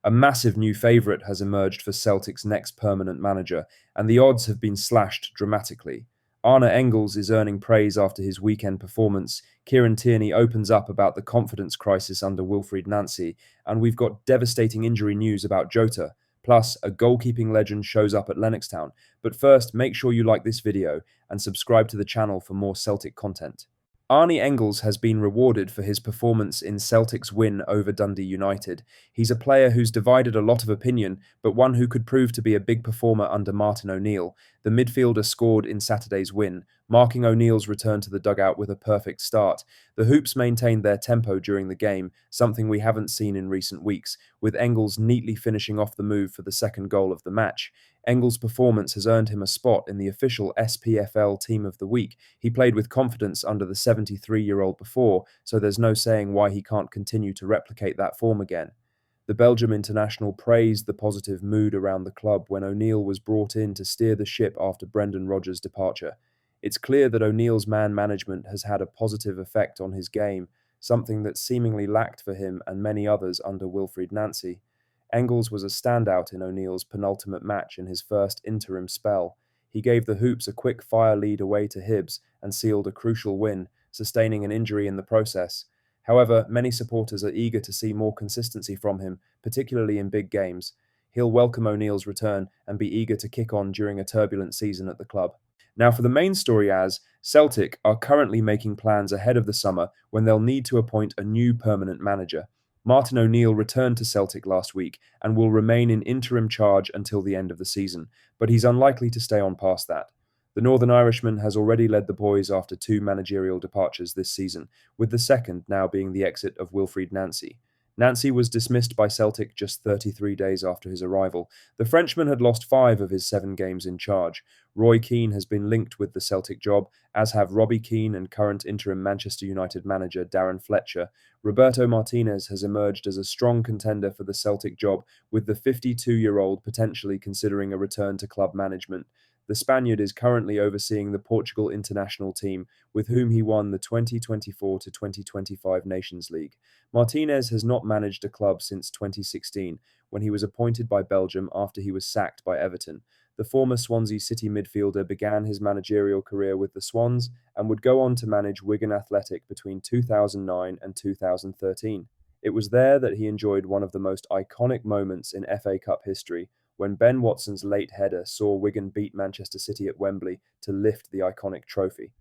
A massive new favourite has emerged for Celtic's next permanent manager, and the odds have been slashed dramatically. Arne Engels is earning praise after his weekend performance. Kieran Tierney opens up about the confidence crisis under Wilfried Nancy, and we've got devastating injury news about Jota. Plus, a goalkeeping legend shows up at Lennox Town. But first, make sure you like this video and subscribe to the channel for more Celtic content. Arne Engels has been rewarded for his performance in Celtic's win over Dundee United. He's a player who's divided a lot of opinion, but one who could prove to be a big performer under Martin O'Neill. The midfielder scored in Saturday's win, marking O'Neill's return to the dugout with a perfect start. The Hoops maintained their tempo during the game, something we haven't seen in recent weeks, with Engels neatly finishing off the move for the second goal of the match. Engels' performance has earned him a spot in the official SPFL Team of the Week. He played with confidence under the 73-year-old before, so there's no saying why he can't continue to replicate that form again. The Belgium international praised the positive mood around the club when O'Neill was brought in to steer the ship after Brendan Rodgers' departure. It's clear that O'Neill's man management has had a positive effect on his game, something that seemingly lacked for him and many others under Wilfried Nancy. Engels was a standout in O'Neill's penultimate match in his first interim spell. He gave the Hoops a quick-fire lead away to Hibs and sealed a crucial win, sustaining an injury in the process. However, many supporters are eager to see more consistency from him, particularly in big games. He'll welcome O'Neill's return and be eager to kick on during a turbulent season at the club. Now for the main story, as Celtic are currently making plans ahead of the summer when they'll need to appoint a new permanent manager. Martin O'Neill returned to Celtic last week and will remain in interim charge until the end of the season, but he's unlikely to stay on past that. The Northern Irishman has already led the boys after two managerial departures this season, with the second now being the exit of Wilfried Nancy. Nancy was dismissed by Celtic just 33 days after his arrival. The Frenchman had lost 5 of his 7 games in charge. Roy Keane has been linked with the Celtic job, as have Robbie Keane and current interim Manchester United manager Darren Fletcher. Roberto Martinez has emerged as a strong contender for the Celtic job, with the 52-year-old potentially considering a return to club management. The Spaniard is currently overseeing the Portugal international team, with whom he won the 2024 to 2025 Nations League. Martinez has not managed a club since 2016, when he was appointed by Belgium after he was sacked by Everton. The former Swansea City midfielder began his managerial career with the Swans and would go on to manage Wigan Athletic between 2009 and 2013. It was there that he enjoyed one of the most iconic moments in FA Cup history, when Ben Watson's late header saw Wigan beat Manchester City at Wembley to lift the iconic trophy.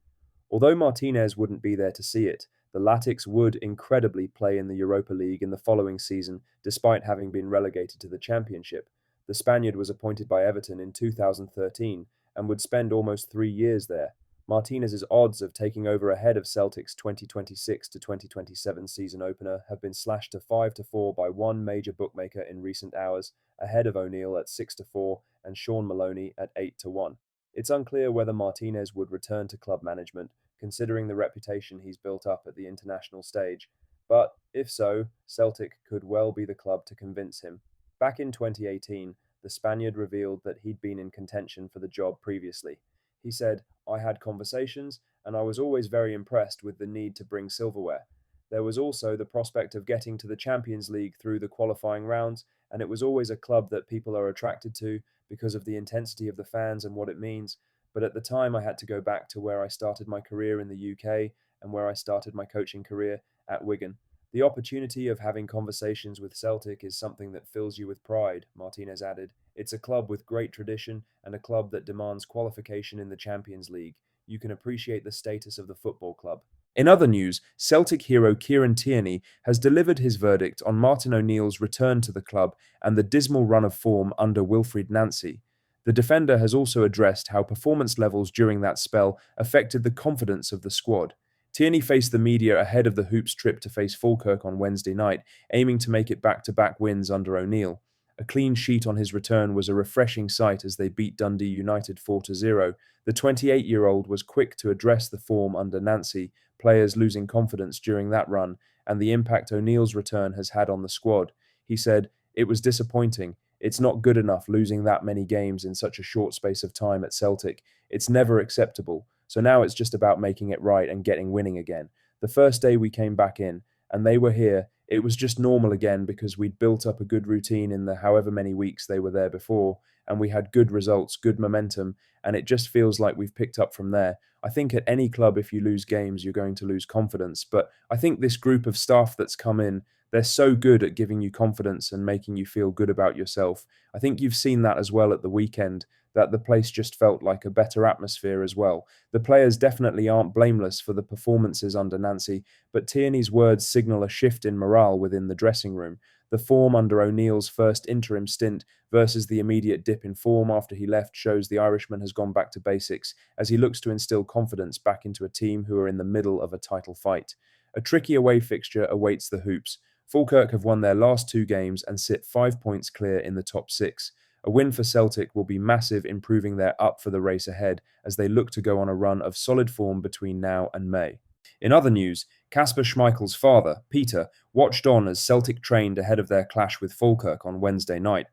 Although Martinez wouldn't be there to see it, the Latics would incredibly play in the Europa League in the following season, despite having been relegated to the Championship. The Spaniard was appointed by Everton in 2013 and would spend almost 3 years there. Martinez's odds of taking over ahead of Celtic's 2026 to 2027 season opener have been slashed to 5-4 by one major bookmaker in recent hours, ahead of O'Neill at 6-4 and Sean Maloney at 8-1. It's unclear whether Martinez would return to club management, considering the reputation he's built up at the international stage. But if so, Celtic could well be the club to convince him. Back in 2018, the Spaniard revealed that he'd been in contention for the job previously. He said, "I had conversations, and I was always very impressed with the need to bring silverware. There was also the prospect of getting to the Champions League through the qualifying rounds, and it was always a club that people are attracted to because of the intensity of the fans and what it means. But at the time, I had to go back to where I started my career in the UK and where I started my coaching career at Wigan. The opportunity of having conversations with Celtic is something that fills you with pride," Martinez added. "It's a club with great tradition and a club that demands qualification in the Champions League. You can appreciate the status of the football club." In other news, Celtic hero Kieran Tierney has delivered his verdict on Martin O'Neill's return to the club and the dismal run of form under Wilfried Nancy. The defender has also addressed how performance levels during that spell affected the confidence of the squad. Tierney faced the media ahead of the Hoops trip to face Falkirk on Wednesday night, aiming to make it back-to-back wins under O'Neill. A clean sheet on his return was a refreshing sight as they beat Dundee United 4-0. The 28-year-old was quick to address the form under Nancy, players losing confidence during that run, and the impact O'Neill's return has had on the squad. He said, "It was disappointing. It's not good enough losing that many games in such a short space of time at Celtic. It's never acceptable. So now it's just about making it right and getting winning again. The first day we came back in, and they were here, It was just normal again because we'd built up a good routine in the however many weeks they were there before, and we had good results, good momentum, and it just feels like we've picked up from there. I think at any club, if you lose games, you're going to lose confidence. But I think this group of staff that's come in, they're so good at giving you confidence and making you feel good about yourself. I think you've seen that as well at the weekend, that the place just felt like a better atmosphere as well. The players definitely aren't blameless for the performances under Nancy, but Tierney's words signal a shift in morale within the dressing room. The form under O'Neill's first interim stint versus the immediate dip in form after he left shows the Irishman has gone back to basics as he looks to instill confidence back into a team who are in the middle of a title fight. A tricky away fixture awaits the Hoops. Falkirk have won their last 2 games and sit 5 points clear in the top 6. A win for Celtic will be massive in proving they're up for the race ahead as they look to go on a run of solid form between now and May. In other news, Kasper Schmeichel's father, Peter, watched on as Celtic trained ahead of their clash with Falkirk on Wednesday night.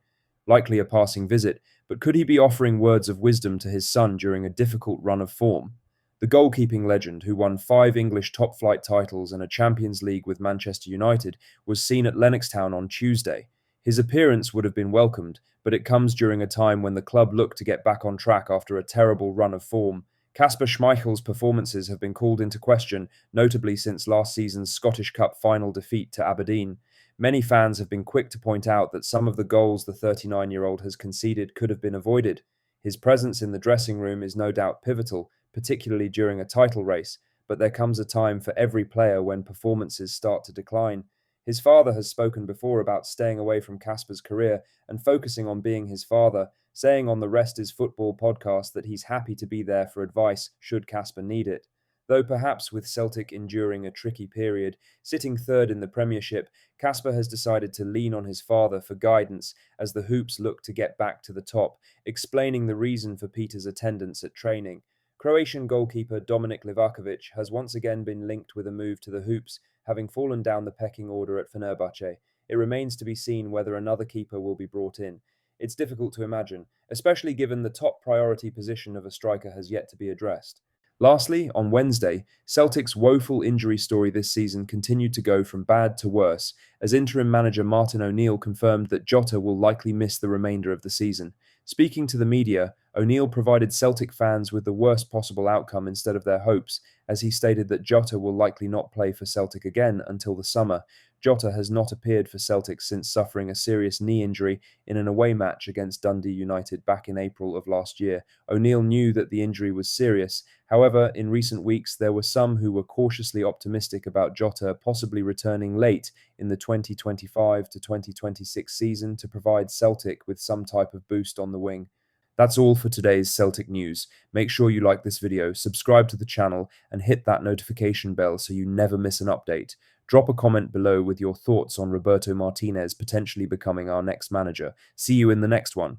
Likely a passing visit, but could he be offering words of wisdom to his son during a difficult run of form? The goalkeeping legend, who won 5 English top-flight titles and a Champions League with Manchester United, was seen at Lennoxtown on Tuesday. His appearance would have been welcomed, but it comes during a time when the club look to get back on track after a terrible run of form. Kasper Schmeichel's performances have been called into question, notably since last season's Scottish Cup final defeat to Aberdeen. Many fans have been quick to point out that some of the goals the 39-year-old has conceded could have been avoided. His presence in the dressing room is no doubt pivotal, particularly during a title race, but there comes a time for every player when performances start to decline. His father has spoken before about staying away from Kasper's career and focusing on being his father, saying on the Rest is Football podcast that he's happy to be there for advice should Kasper need it. Though perhaps with Celtic enduring a tricky period, sitting third in the Premiership, Kasper has decided to lean on his father for guidance as the Hoops look to get back to the top, explaining the reason for Peter's attendance at training. Croatian goalkeeper Dominik Livakovic has once again been linked with a move to the Hoops, having fallen down the pecking order at Fenerbahce. It remains to be seen whether another keeper will be brought in. It's difficult to imagine, especially given the top priority position of a striker has yet to be addressed. Lastly, on Wednesday, Celtic's woeful injury story this season continued to go from bad to worse, as interim manager Martin O'Neill confirmed that Jota will likely miss the remainder of the season. Speaking to the media, O'Neill provided Celtic fans with the worst possible outcome instead of their hopes, as he stated that Jota will likely not play for Celtic again until the summer. Jota has not appeared for Celtic since suffering a serious knee injury in an away match against Dundee United back in April of last year. O'Neill knew that the injury was serious. However, in recent weeks, there were some who were cautiously optimistic about Jota possibly returning late in the 2025 to 2026 season to provide Celtic with some type of boost on the wing. That's all for today's Celtic news. Make sure you like this video, subscribe to the channel, and hit that notification bell so you never miss an update. Drop a comment below with your thoughts on Roberto Martinez potentially becoming our next manager. See you in the next one.